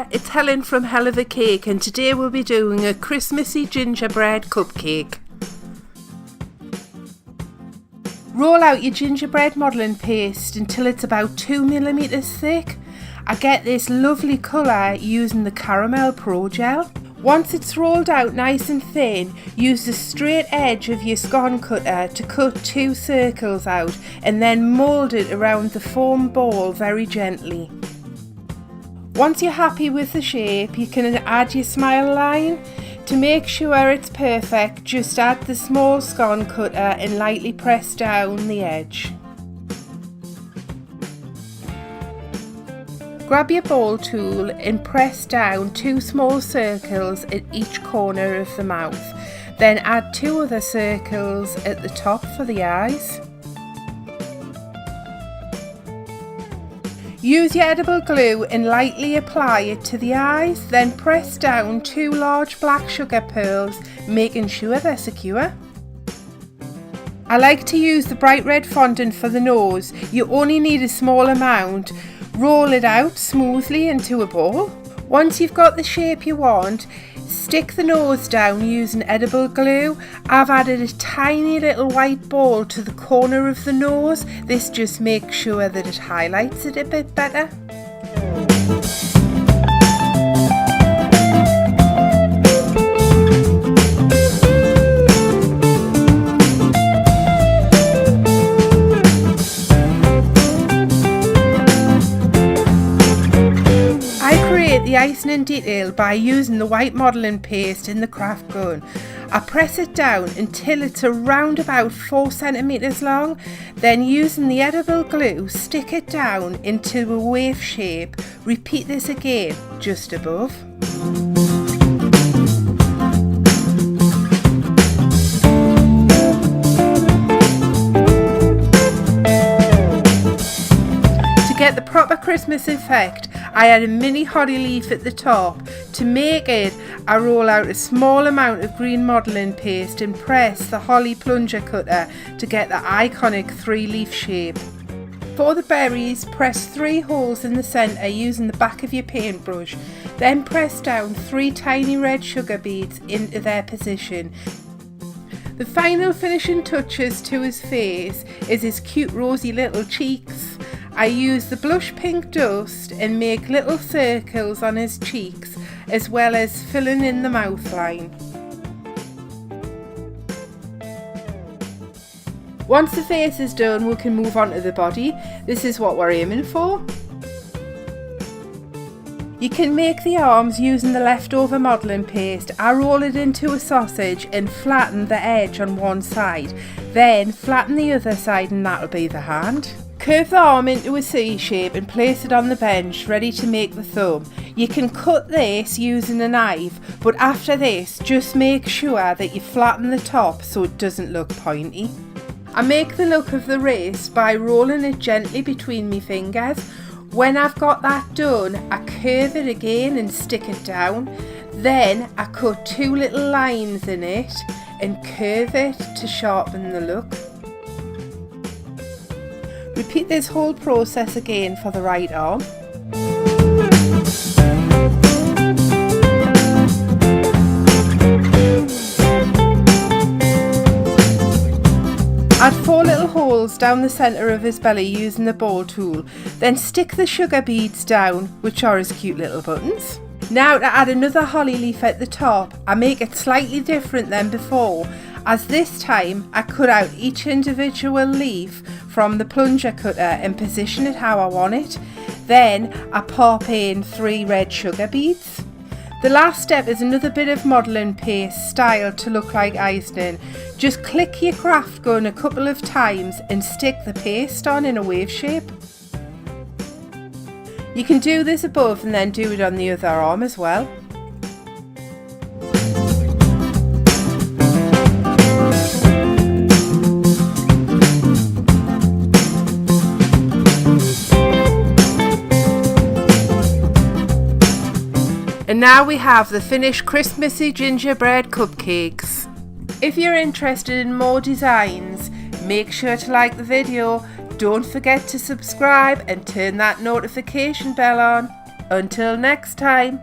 there, it's Helen from Hell of a Cake, and today we'll be doing a Christmassy gingerbread cupcake. Roll out your gingerbread modelling paste until it's about 2mm thick. I get this lovely colour using the Caramel Pro Gel. Once it's rolled out nice and thin, use the straight edge of your scone cutter to cut 2 circles out and then mould it around the foam ball very gently. Once you're happy with the shape, you can add your smile line. To make sure it's perfect, just add the small scone cutter and lightly press down the edge. Grab your ball tool and press down 2 small circles at each corner of the mouth. Then add 2 other circles at the top for the eyes. Use your edible glue and lightly apply it to the eyes, then press down 2 large black sugar pearls, making sure they're secure. I like to use the bright red fondant for the nose. You only need a small amount. Roll it out smoothly into a ball. Once you've got the shape you want, stick the nose down using edible glue. I've added a tiny little white ball to the corner of the nose. This just makes sure that it highlights it a bit better. The icing in detail by using the white modelling paste in the craft gun. I press it down until it's around about 4cm long, then using the edible glue stick it down into a wave shape. Repeat this again just above. To get the proper Christmas effect, I add a mini holly leaf at the top. To make it, I roll out a small amount of green modelling paste and press the holly plunger cutter to get the iconic 3-leaf shape. For the berries, press 3 holes in the centre using the back of your paintbrush. Then press down 3 tiny red sugar beads into their position. The final finishing touches to his face is his cute rosy little cheeks. I use the blush pink dust and make little circles on his cheeks, as well as filling in the mouth line. Once the face is done, we can move on to the body. This is what we're aiming for. You can make the arms using the leftover modelling paste. I roll it into a sausage and flatten the edge on one side. Then flatten the other side and that'll be the hand. Curve the arm into a C shape and place it on the bench, ready to make the thumb. You can cut this using a knife, but after this, just make sure that you flatten the top so it doesn't look pointy. I make the look of the wrist by rolling it gently between my fingers. When I've got that done, I curve it again and stick it down. Then I cut 2 little lines in it and curve it to sharpen the look. Repeat this whole process again for the right arm. Add 4 little holes down the centre of his belly using the ball tool. Then stick the sugar beads down, which are his cute little buttons. Now to add another holly leaf at the top, I make it slightly different than before, as this time I cut out each individual leaf from the plunger cutter and position it how I want it. Then I pop in 3 red sugar beads. The last step is another bit of modelling paste styled to look like icing. Just click your craft gun a couple of times and stick the paste on in a wave shape. You can do this above and then do it on the other arm as well. And now we have the finished Christmassy gingerbread cupcakes. If you're interested in more designs, make sure to like the video. Don't forget to subscribe and turn that notification bell on. Until next time.